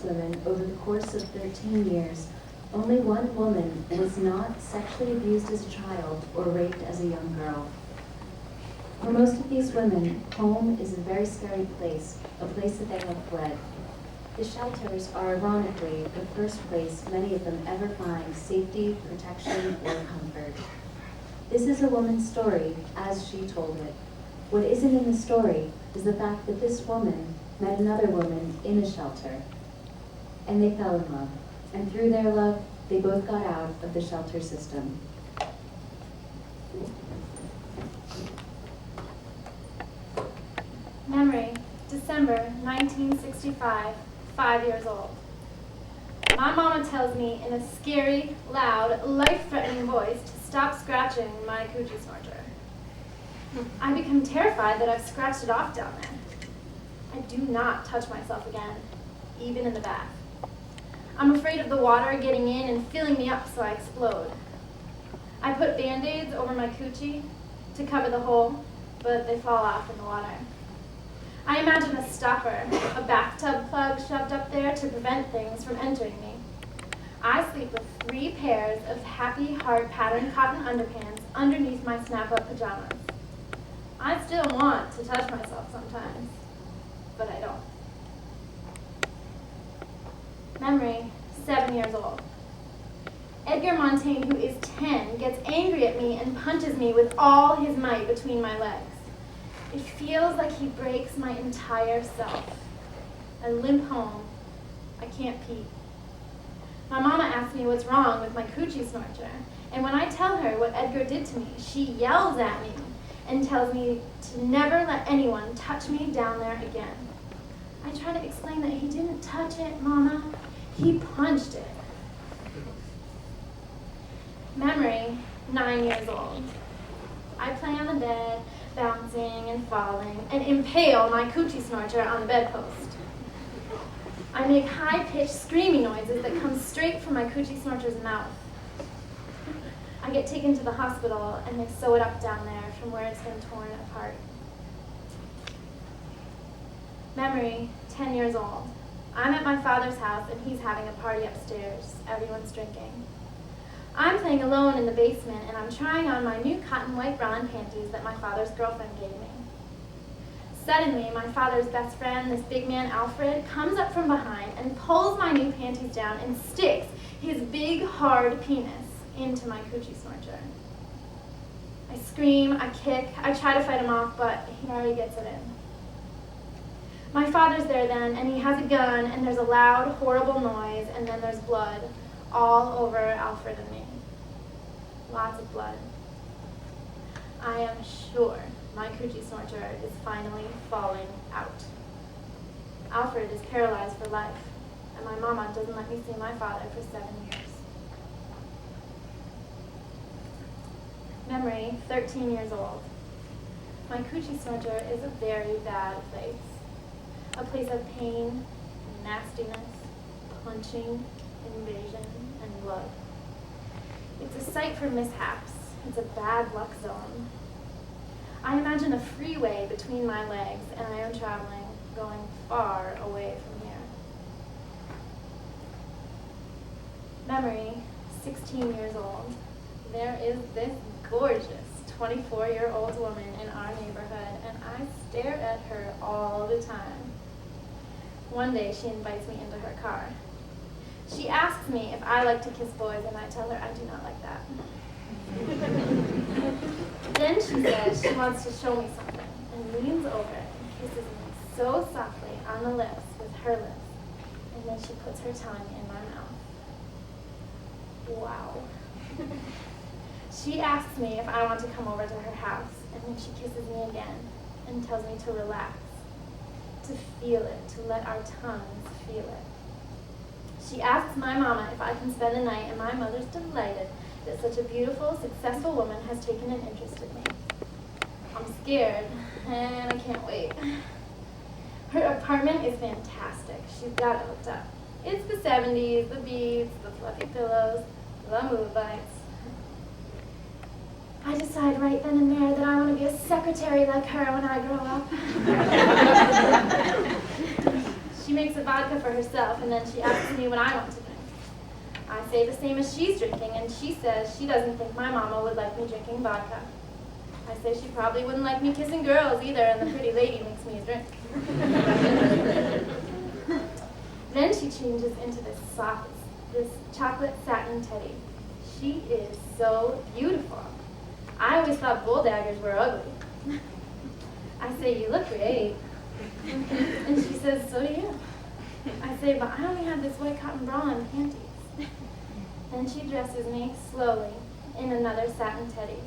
women over the course of 13 years, only one woman was not sexually abused as a child or raped as a young girl. For most of these women, home is a very scary place, a place that they have fled. The shelters are ironically the first place many of them ever find safety, protection, or comfort. This is a woman's story, as she told it. What isn't in the story is the fact that this woman met another woman in a shelter, and they fell in love. And through their love, they both got out of the shelter system. Memory, December 1965, 5 years old. My mama tells me in a scary, loud, life-threatening voice to stop scratching my coochie snorcher. I become terrified that I've scratched it off down there. I do not touch myself again, even in the bath. I'm afraid of the water getting in and filling me up so I explode. I put Band-Aids over my coochie to cover the hole, but they fall off in the water. I imagine a stopper, a bathtub plug shoved up there to prevent things from entering me. I sleep with 3 pairs of happy heart patterned cotton underpants underneath my snap-up pajamas. I still want to touch myself sometimes, but I don't. Memory, 7 years old. Edgar Montaigne, who is 10, gets angry at me and punches me with all his might between my legs. It feels like he breaks my entire self. I limp home. I can't pee. My mama asks me what's wrong with my coochie snorcher, and when I tell her what Edgar did to me, she yells at me and tells me to never let anyone touch me down there again. I try to explain that he didn't touch it, Mama. He punched it. Memory, 9 years old. I play on the bed, bouncing and falling, and impale my coochie snorcher on the bedpost. I make high-pitched screaming noises that come straight from my coochie snorcher's mouth. I get taken to the hospital, and they sew it up down there from where it's been torn apart. Memory, 10 years old. I'm at my father's house, and he's having a party upstairs. Everyone's drinking. I'm playing alone in the basement, and I'm trying on my new cotton white bra and panties that my father's girlfriend gave me. Suddenly, my father's best friend, this big man Alfred, comes up from behind and pulls my new panties down and sticks his big, hard penis into my coochie snorcher. I scream, I kick, I try to fight him off, but he already gets it in. My father's there then, and he has a gun, and there's a loud, horrible noise, and then there's blood all over Alfred and me. Lots of blood. I am sure my coochie snorcher is finally falling out. Alfred is paralyzed for life, and my mama doesn't let me see my father for 7 years. Memory, 13 years old. My coochie snorcher is a very bad place. A place of pain, nastiness, punching, invasion, and blood. It's a site for mishaps. It's a bad luck zone. I imagine a freeway between my legs, and I am traveling, going far away from here. Memory, 16 years old. There is this gorgeous 24-year-old woman in our neighborhood, and I stare at her all the time. One day, she invites me into her car. She asks me if I like to kiss boys, and I tell her I do not like that. Then she says she wants to show me something, and leans over and kisses me so softly on the lips with her lips, and then she puts her tongue in my mouth. Wow. She asks me if I want to come over to her house, and then she kisses me again and tells me to relax, to feel it, to let our tongues feel it. She asks my mama if I can spend the night, and my mother's delighted that such a beautiful, successful woman has taken an interest in me. I'm scared, and I can't wait. Her apartment is fantastic. She's got it hooked up. It's the 70s, the beads, the fluffy pillows, the mood lights. I decide right then and there that I want to be a secretary like her when I grow up. She makes a vodka for herself, and then she asks me what I want to drink. I say the same as she's drinking, and she says she doesn't think my mama would like me drinking vodka. I say she probably wouldn't like me kissing girls either, and the pretty lady makes me a drink. Then she changes into this chocolate satin teddy. She is so beautiful. I always thought bull daggers were ugly. I say, you look great. And she says, so do you. I say, but I only have this white cotton bra and panties. Then she dresses me slowly in another satin teddy.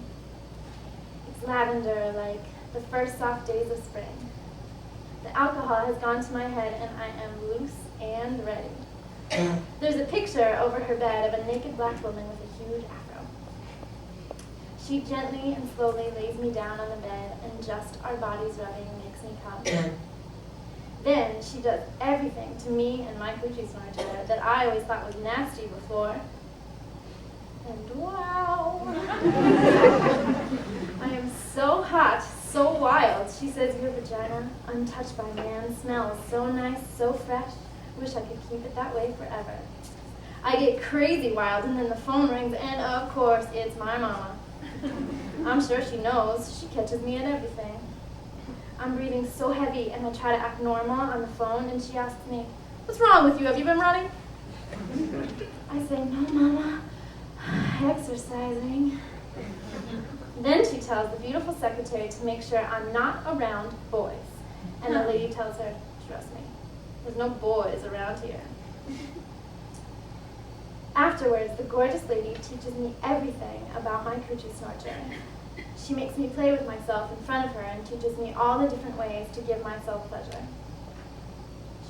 It's lavender like the first soft days of spring. The alcohol has gone to my head and I am loose and ready. There's a picture over her bed of a naked black woman with a huge afro. She gently and slowly lays me down on the bed, and just our bodies rubbing makes me come. Then she does everything to me and my coochie snorter that I always thought was nasty before. And wow! I am so hot, so wild. She says your vagina, untouched by man, smells so nice, so fresh. Wish I could keep it that way forever. I get crazy wild, and then the phone rings, and of course, it's my mama. I'm sure she knows. She catches me at everything. I'm breathing so heavy, and I try to act normal on the phone, and she asks me, what's wrong with you? Have you been running? I say, no, Mama. Exercising. Then she tells the beautiful secretary to make sure I'm not around boys. And the lady tells her, trust me, there's no boys around here. Afterwards, the gorgeous lady teaches me everything about my coochie snorter. She makes me play with myself in front of her and teaches me all the different ways to give myself pleasure.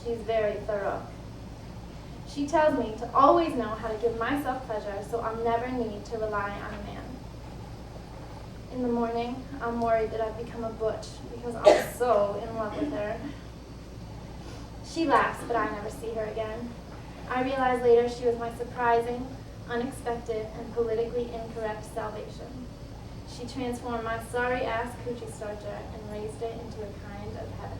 She's very thorough. She tells me to always know how to give myself pleasure so I'll never need to rely on a man. In the morning, I'm worried that I've become a butch because I'm so in love with her. She laughs, but I never see her again. I realize later she was my surprising, unexpected, and politically incorrect salvation. She transformed my sorry-ass coochie starter and raised it into a kind of heaven.